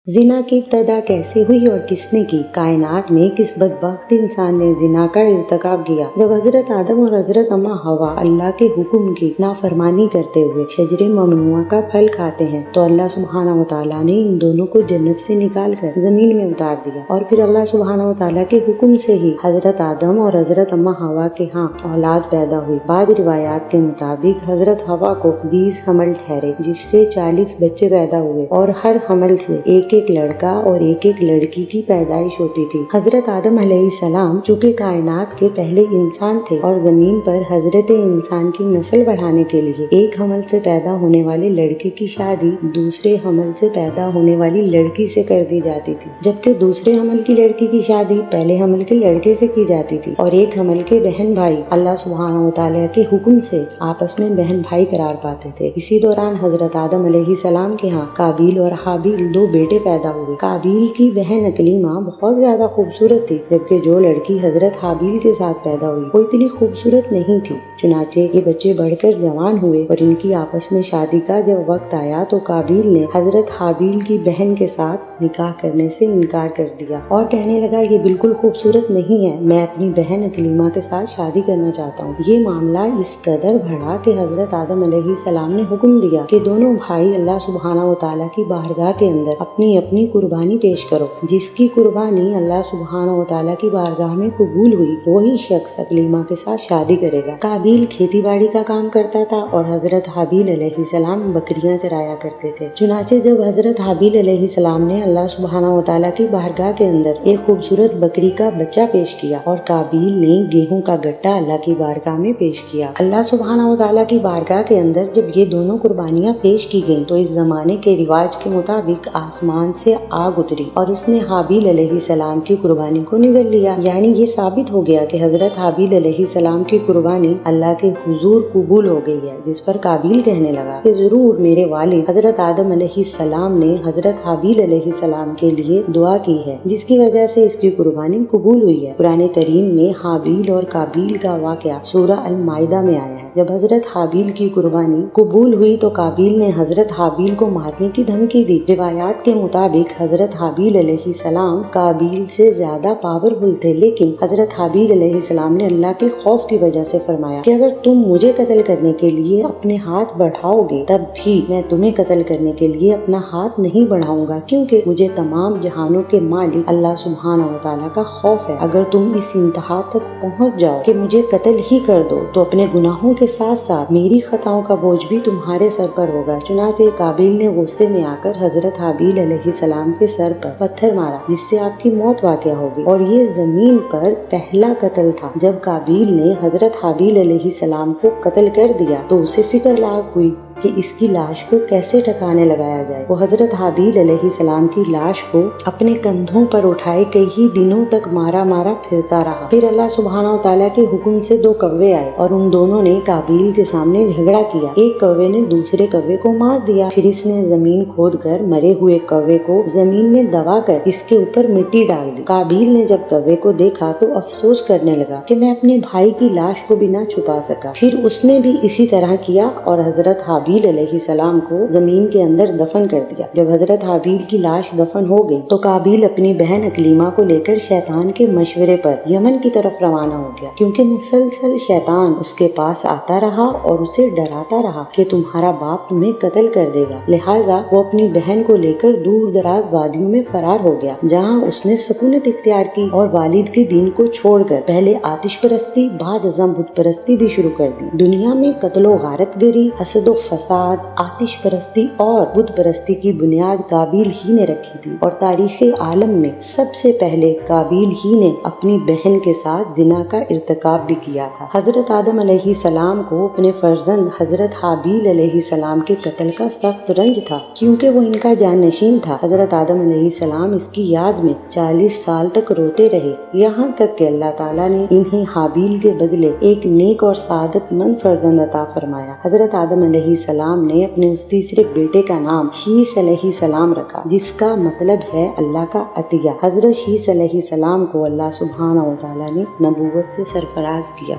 जिना की इब्तदा कैसे हुई और किसने की? कायनात में किस बदबख्त इंसान ने जिना का इर्तिकाब किया? जब हजरत आदम और हजरत अम्मा हवा अल्लाह के हुक्म की नाफरमानी करते हुए शजरे ममनुआ का फल खाते हैं तो अल्लाह सुब्हानहू व तआला ने इन दोनों को जन्नत से निकाल कर जमीन में उतार दिया और फिर अल्लाह सुब्हानहू व तआला के हुक्म से ही हजरत आदम और हजरत अम्मा हवा के यहाँ औलाद पैदा हुई। बाद रिवायात के मुताबिक हजरत हवा को 20 हमल ठहरे जिससे 40 बच्चे पैदा हुए और हर हमल से एक लड़का और एक लड़की की पैदाइश होती थी। हजरत आदम अलैहिस्सलाम चूँकि कायनात के पहले इंसान थे और जमीन पर हजरत इंसान की नस्ल बढ़ाने के लिए एक हमल से पैदा होने वाले लड़के की शादी दूसरे हमल से पैदा होने वाली लड़की से कर दी जाती थी, जबकि दूसरे हमल की लड़की की शादी पहले हमल के लड़के से की जाती थी और एक हमल के बहन भाई अल्लाह सुब्हानहू व तआला के हुक्म से आपस में बहन भाई करार पाते थे। इसी दौरान हजरत आदम अलैहिस्सलाम के यहाँ काबिल और हाबिल दो बेटे पैदा हुए। काबिल की बहन अकलीमा बहुत ज्यादा खूबसूरत थी, जबकि जो लड़की हजरत हाबिल के साथ पैदा हुई वो इतनी खूबसूरत नहीं थी। चुनाचे ये बच्चे बढ़कर जवान हुए और इनकी आपस में शादी का जब वक्त आया तो काबिल ने हजरत हाबिल की बहन के साथ निकाह करने से इनकार कर दिया और कहने लगा ये बिल्कुल खूबसूरत नहीं है, मैं अपनी बहन अकलीमा के साथ शादी करना चाहता हूँ। ये मामला इस कदर बढ़ा कि हजरत आदम अलैहिस्सलाम ने हुक्म दिया कि दोनों भाई अल्लाह सुब्हानहू व तआला की बारगाह के अंदर अपनी अपनी कुर्बानी पेश करो। जिसकी कुर्बानी अल्लाह सुब्हानहू व तआला की बारगाह में कबूल हुई वही शख्स अकलीमा के साथ शादी करेगा। काबिल खेती बाड़ी का काम करता था और हजरत हाबिल अलैहिस्सलाम बकरियां चराया करते थे। चुनाचे जब हजरत हाबिल अलैहिस्सलाम ने अल्लाह सुब्हानहू व तआला की बारगाह के अंदर एक खूबसूरत बकरी का बच्चा पेश किया और काबिल ने गेहूं का गट्टा अल्लाह की बारगाह में पेश किया। अल्लाह सुब्हानहू व तआला की बारगाह के अंदर जब ये दोनों कुर्बानियां पेश की गयी तो इस जमाने के रिवाज के मुताबिक आसमान से आग उतरी और उसने हाबिल अलैहिस्सलाम की कुर्बानी को निगल लिया। यानी ये साबित हो गया कि हजरत हाबिल अलैहिस्सलाम की कुर्बानी अल्लाह के हुजूर कबूल हो गई है। जिस पर काबिल कहने लगा कि जरूर मेरे वालिद हजरत आदम अलैहिस्सलाम ने हजरत हाबिल अलैहिस्सलाम के लिए दुआ की है जिसकी वजह से इसकी कुर्बानी कबूल हुई है। कुरान करीम में हाबिल और काबिल का वाकया सूरह अल माइदा में आया है। जब हजरत हाबिल की कुर्बानी कबूल हुई तो काबिल ने हजरत हाबिल को मारने की धमकी दी। रिवायात के मुताबिक हजरत हाबिल अलैहिस्सलाम काबिल से ज्यादा पावरफुल थे, लेकिन हजरत हाबिल अलैहिस्सलाम ने अल्लाह के खौफ की वजह से फरमाया कि अगर तुम मुझे कत्ल करने के लिए अपने हाथ बढ़ाओगे तब भी मैं तुम्हें कत्ल करने के लिए अपना हाथ नहीं बढ़ाऊंगा, क्योंकि मुझे तमाम जहानों के मालिक अल्लाह सुब्हानहू व तआला का खौफ है। अगर तुम इस इंतहा तक पहुँच जाओ कि मुझे कत्ल ही कर दो तो अपने गुनाहों के साथ साथ मेरी खताओं का बोझ भी तुम्हारे सर पर होगा। चुनाचे काबिल ने गुस्से में आकर हजरत हाबिल अलैहिस्सलाम के सर पर पत्थर मारा जिससे आपकी मौत वाक़या होगी और ये जमीन पर पहला कत्ल था। जब काबिल ने हजरत हाबिल अलैहिस्सलाम को कत्ल कर दिया तो उसे फिक्र लाग हुई कि इसकी लाश को कैसे ठिकाने लगाया जाए। वो हजरत हाबिल अलैहिस्सलाम की लाश को अपने कंधों पर उठाए कई दिनों तक मारा मारा फिरता रहा। फिर अल्लाह सुब्हानहू व तआला के हुक्म से दो कौवे आए और उन दोनों ने काबिल के सामने झगड़ा किया। एक कौवे ने दूसरे कौवे को मार दिया। फिर इसने जमीन खोद कर मरे हुए कौवे को जमीन में दबा कर इसके ऊपर मिट्टी डाल दी। काबिल ने जब कौवे को देखा तो अफसोस करने लगा कि मैं अपने भाई की लाश को भी ना छुपा सका। फिर उसने भी इसी तरह किया और हजरत हाबिल अलैहिस्सलाम को जमीन के अंदर दफन कर दिया। जब हजरत हाबिल की लाश दफन हो गई तो काबिल अपनी बहन अकलीमा को लेकर शैतान के मशवरे पर यमन की तरफ रवाना हो गया, क्योंकि मुसलसल शैतान उसके पास आता रहा और उसे डराता रहा कि तुम्हारा बाप तुम्हें कत्ल कर देगा। लिहाजा वो अपनी बहन को लेकर दूर दराज वादियों में फरार हो गया, जहाँ उसने सकूनत इख्तियार की और वालिद के दीन को छोड़कर पहले आतिश परस्ती बाद अज़म बुत परस्ती भी शुरू कर दी। दुनिया में कत्लो गारतगरी, हसद फसाद, आतिश परस्ती और बुत परस्ती की बुनियाद काबिल ही ने रखी थी और तारीख़ आलम में सबसे पहले काबिल ही ने अपनी बहन के साथ जिना का इर्तिकाब भी किया था। हजरत आदम अलैहिस्सलाम को अपने फर्जंद हजरत हाबिल अलैहिस्सलाम के कत्ल का सख्त रंज था, क्योंकि वो इनका जानशीन था। हजरत आदम अलैहिस्सलाम इसकी याद में 40 साल तक रोते रहे, यहाँ तक कि अल्लाह ताला ने इन्हें हाबिल के बदले एक नेक और सादतमंद फर्जंद अता फरमाया। हजरत आदम अलैहिस्सलाम ने अपने उस तीसरे बेटे का नाम शीस अलैहिस्सलाम रखा, जिसका मतलब है अल्लाह का अतिया। हजरत शीस अलैहिस्सलाम को अल्लाह सुब्हानहू व तआला ने नबूवत से सरफराज किया।